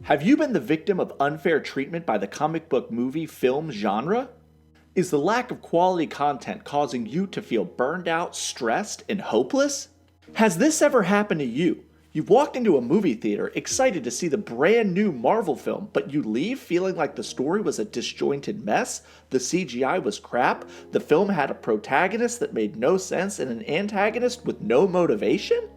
Have you been the victim of unfair treatment by the comic book movie film genre? Is the lack of quality content causing you to feel burned out, stressed, and hopeless? Has this ever happened to you? You've walked into a movie theater excited to see the brand new Marvel film, but you leave feeling like the story was a disjointed mess, the CGI was crap, the film had a protagonist that made no sense, and an antagonist with no motivation?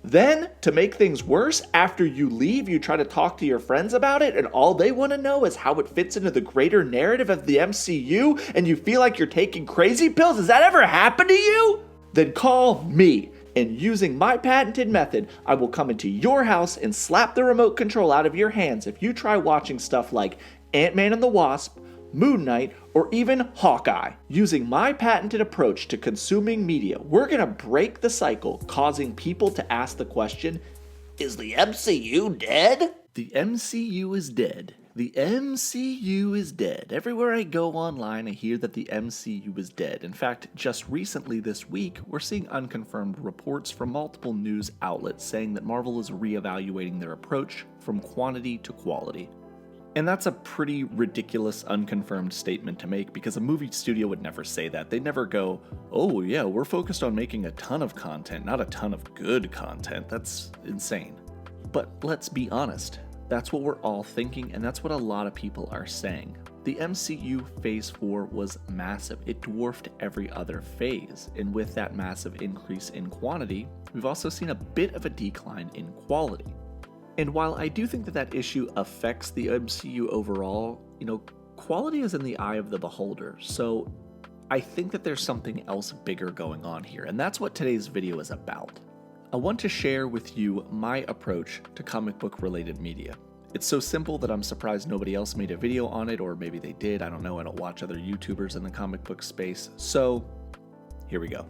Then, to make things worse, after you leave, you try to talk to your friends about it, and all they want to know is how it fits into the greater narrative of the MCU, and you feel like you're taking crazy pills? Has that ever happened to you? Then call me, and using my patented method, I will come into your house and slap the remote control out of your hands if you try watching stuff like Ant-Man and the Wasp, Moon Knight, or even Hawkeye. Using my patented approach to consuming media, we're gonna break the cycle, causing people to ask the question, is the MCU dead? The MCU is dead. The MCU is dead. Everywhere I go online, I hear that the MCU is dead. In fact, just recently this week, we're seeing unconfirmed reports from multiple news outlets saying that Marvel is reevaluating their approach from quantity to quality. And that's a pretty ridiculous, unconfirmed statement to make because a movie studio would never say that. They'd never go, oh yeah, we're focused on making a ton of content, not a ton of good content. That's insane. But let's be honest, that's what we're all thinking, and that's what a lot of people are saying. The MCU Phase 4 was massive. It dwarfed every other phase, and with that massive increase in quantity, we've also seen a bit of a decline in quality. And while I do think that that issue affects the MCU overall, quality is in the eye of the beholder, so I think that there's something else bigger going on here, and that's what today's video is about. I want to share with you my approach to comic book related media. It's so simple that I'm surprised nobody else made a video on it, or maybe they did, I don't know, I don't watch other YouTubers in the comic book space, so here we go.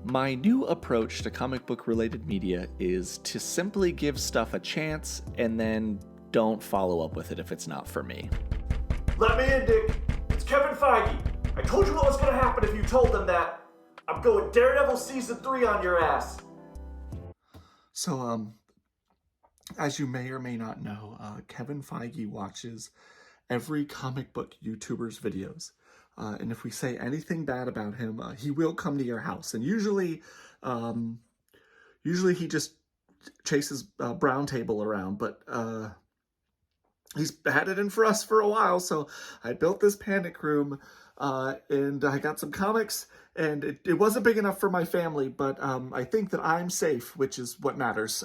My new approach to comic book related media is to simply give stuff a chance and then don't follow up with it if it's not for me. Let me in, Dick. It's Kevin Feige. I told you what was going to happen if you told them that. I'm going Daredevil Season 3 on your ass. So, as you may or may not know, Kevin Feige watches every comic book YouTuber's videos. And if we say anything bad about him, he will come to your house. And usually he just chases Brown Table around, but he's had it in for us for a while. So I built this panic room, and I got some comics, and it wasn't big enough for my family, but I think that I'm safe, which is what matters.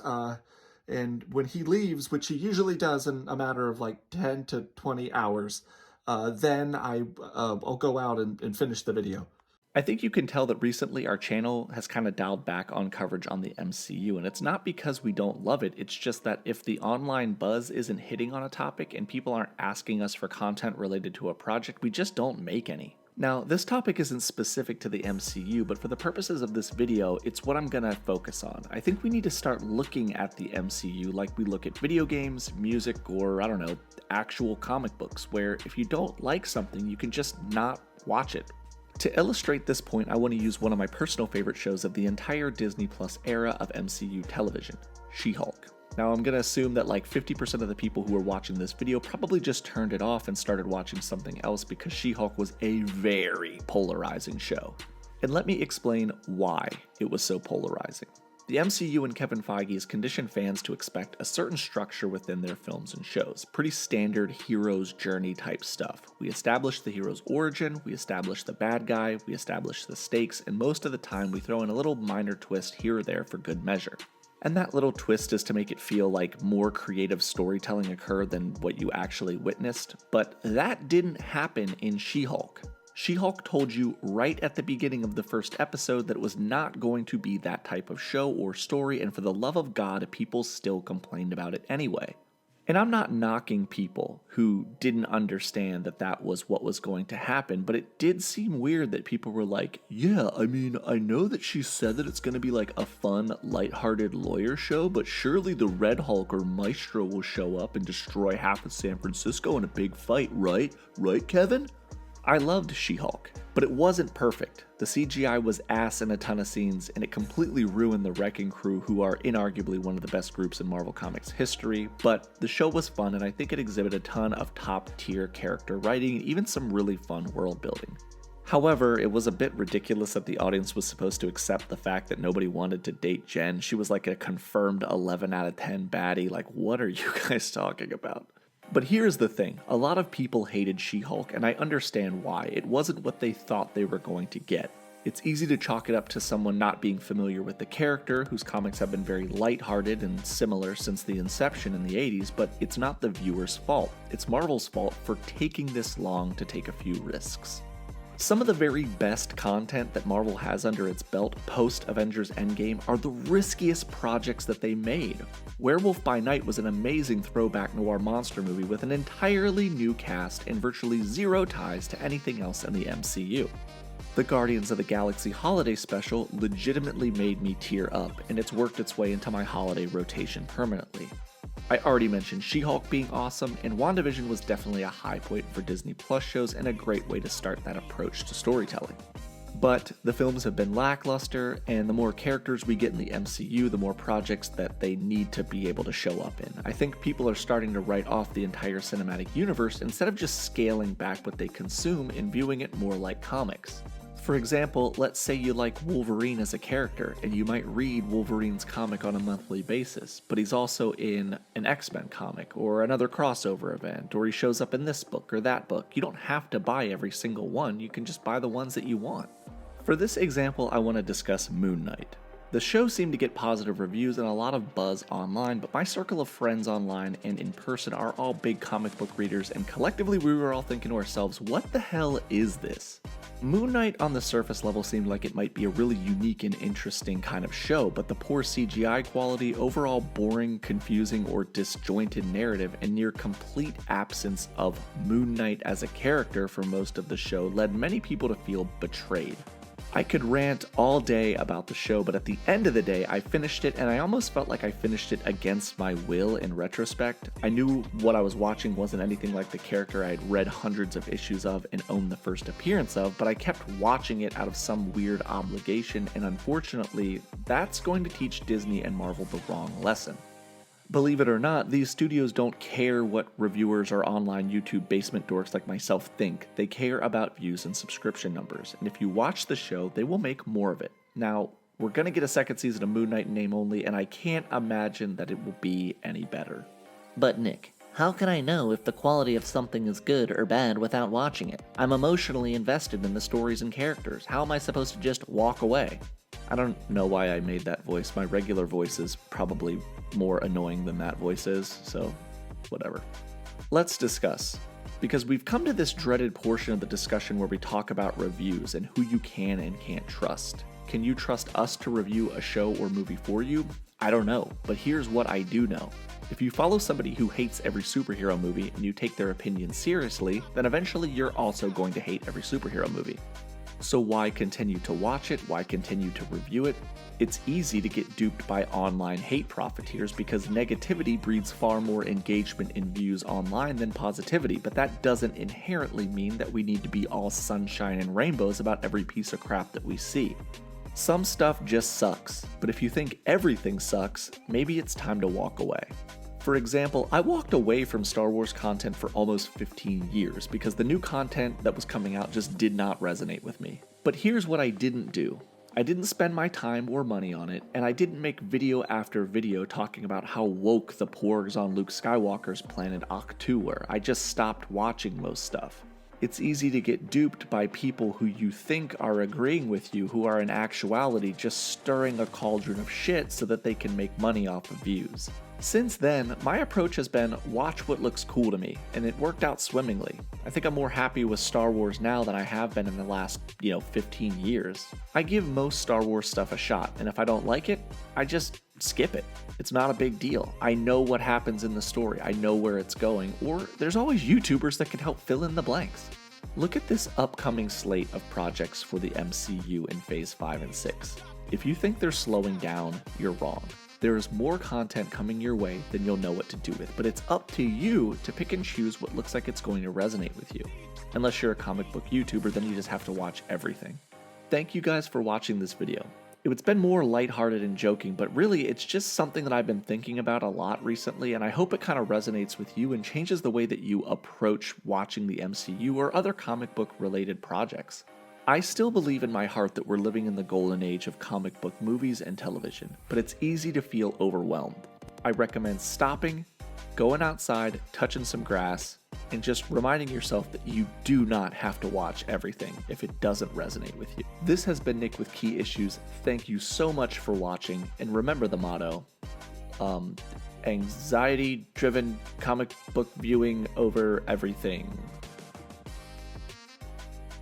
And when he leaves, which he usually does in a matter of like 10 to 20 hours, then I'll go out and finish the video. I think you can tell that recently our channel has kind of dialed back on coverage on the MCU, and it's not because we don't love it, it's just that if the online buzz isn't hitting on a topic and people aren't asking us for content related to a project, we just don't make any. Now, this topic isn't specific to the MCU, but for the purposes of this video, it's what I'm gonna focus on. I think we need to start looking at the MCU like we look at video games, music, or I don't know, actual comic books, where if you don't like something, you can just not watch it. To illustrate this point, I want to use one of my personal favorite shows of the entire Disney Plus era of MCU television, She-Hulk. Now, I'm going to assume that like 50% of the people who are watching this video probably just turned it off and started watching something else because She-Hulk was a very polarizing show. And let me explain why it was so polarizing. The MCU and Kevin Feige has conditioned fans to expect a certain structure within their films and shows. Pretty standard hero's journey type stuff. We establish the hero's origin, we establish the bad guy, we establish the stakes, and most of the time we throw in a little minor twist here or there for good measure. And that little twist is to make it feel like more creative storytelling occurred than what you actually witnessed, but that didn't happen in She-Hulk. She-Hulk told you right at the beginning of the first episode that it was not going to be that type of show or story, and for the love of God, people still complained about it anyway. And I'm not knocking people who didn't understand that that was what was going to happen, but it did seem weird that people were like, yeah, I mean, I know that she said that it's going to be like a fun, lighthearted lawyer show, but surely the Red Hulk or Maestro will show up and destroy half of San Francisco in a big fight, right? Right, Kevin? I loved She-Hulk, but it wasn't perfect. The CGI was ass in a ton of scenes, and it completely ruined the Wrecking Crew, who are inarguably one of the best groups in Marvel Comics history, but the show was fun, and I think it exhibited a ton of top-tier character writing, and even some really fun world building. However, it was a bit ridiculous that the audience was supposed to accept the fact that nobody wanted to date Jen. She was like a confirmed 11 out of 10 baddie. Like, what are you guys talking about? But here's the thing, a lot of people hated She-Hulk, and I understand why. It wasn't what they thought they were going to get. It's easy to chalk it up to someone not being familiar with the character, whose comics have been very lighthearted and similar since the inception in the 80s, but it's not the viewer's fault. It's Marvel's fault for taking this long to take a few risks. Some of the very best content that Marvel has under its belt post-Avengers Endgame are the riskiest projects that they made. Werewolf by Night was an amazing throwback noir monster movie with an entirely new cast and virtually zero ties to anything else in the MCU. The Guardians of the Galaxy holiday special legitimately made me tear up, and it's worked its way into my holiday rotation permanently. I already mentioned She-Hulk being awesome, and WandaVision was definitely a high point for Disney Plus shows and a great way to start that approach to storytelling. But the films have been lackluster, and the more characters we get in the MCU, the more projects that they need to be able to show up in. I think people are starting to write off the entire cinematic universe instead of just scaling back what they consume and viewing it more like comics. For example, let's say you like Wolverine as a character, and you might read Wolverine's comic on a monthly basis, but he's also in an X-Men comic, or another crossover event, or he shows up in this book or that book. You don't have to buy every single one, you can just buy the ones that you want. For this example, I want to discuss Moon Knight. The show seemed to get positive reviews and a lot of buzz online, but my circle of friends online and in person are all big comic book readers, and collectively we were all thinking to ourselves, what the hell is this? Moon Knight on the surface level seemed like it might be a really unique and interesting kind of show, but the poor CGI quality, overall boring, confusing, or disjointed narrative, and near complete absence of Moon Knight as a character for most of the show led many people to feel betrayed. I could rant all day about the show, but at the end of the day, I finished it, and I almost felt like I finished it against my will in retrospect. I knew what I was watching wasn't anything like the character I had read hundreds of issues of and owned the first appearance of, but I kept watching it out of some weird obligation, and unfortunately, that's going to teach Disney and Marvel the wrong lesson. Believe it or not, these studios don't care what reviewers or online YouTube basement dorks like myself think. They care about views and subscription numbers, and if you watch the show, they will make more of it. Now, we're gonna get a second season of Moon Knight in name only, and I can't imagine that it will be any better. But Nick, how can I know if the quality of something is good or bad without watching it? I'm emotionally invested in the stories and characters. How am I supposed to just walk away? I don't know why I made that voice. My regular voice is probably more annoying than that voice is, so whatever. Let's discuss, because we've come to this dreaded portion of the discussion where we talk about reviews and who you can and can't trust. Can you trust us to review a show or movie for you? I don't know, but here's what I do know. If you follow somebody who hates every superhero movie and you take their opinion seriously, then eventually you're also going to hate every superhero movie. So why continue to watch it? Why continue to review it? It's easy to get duped by online hate profiteers because negativity breeds far more engagement in views online than positivity, but that doesn't inherently mean that we need to be all sunshine and rainbows about every piece of crap that we see. Some stuff just sucks, but if you think everything sucks, maybe it's time to walk away. For example, I walked away from Star Wars content for almost 15 years because the new content that was coming out just did not resonate with me. But here's what I didn't do. I didn't spend my time or money on it, and I didn't make video after video talking about how woke the porgs on Luke Skywalker's planet Ahch-To were. I just stopped watching most stuff. It's easy to get duped by people who you think are agreeing with you who are in actuality just stirring a cauldron of shit so that they can make money off of views. Since then, my approach has been watch what looks cool to me, and it worked out swimmingly. I think I'm more happy with Star Wars now than I have been in the last, 15 years. I give most Star Wars stuff a shot, and if I don't like it, I just skip it. It's not a big deal. I know what happens in the story, I know where it's going, or there's always YouTubers that can help fill in the blanks. Look at this upcoming slate of projects for the MCU in Phase 5 and 6. If you think they're slowing down, you're wrong. There is more content coming your way than you'll know what to do with, but it's up to you to pick and choose what looks like it's going to resonate with you. Unless you're a comic book YouTuber, then you just have to watch everything. Thank you guys for watching this video. It's been more lighthearted and joking, but really it's just something that I've been thinking about a lot recently, and I hope it kind of resonates with you and changes the way that you approach watching the MCU or other comic book related projects. I still believe in my heart that we're living in the golden age of comic book movies and television, but it's easy to feel overwhelmed. I recommend stopping, going outside, touching some grass, and just reminding yourself that you do not have to watch everything if it doesn't resonate with you. This has been Nick with Key Issues. Thank you so much for watching, and remember the motto, anxiety-driven comic book viewing over everything.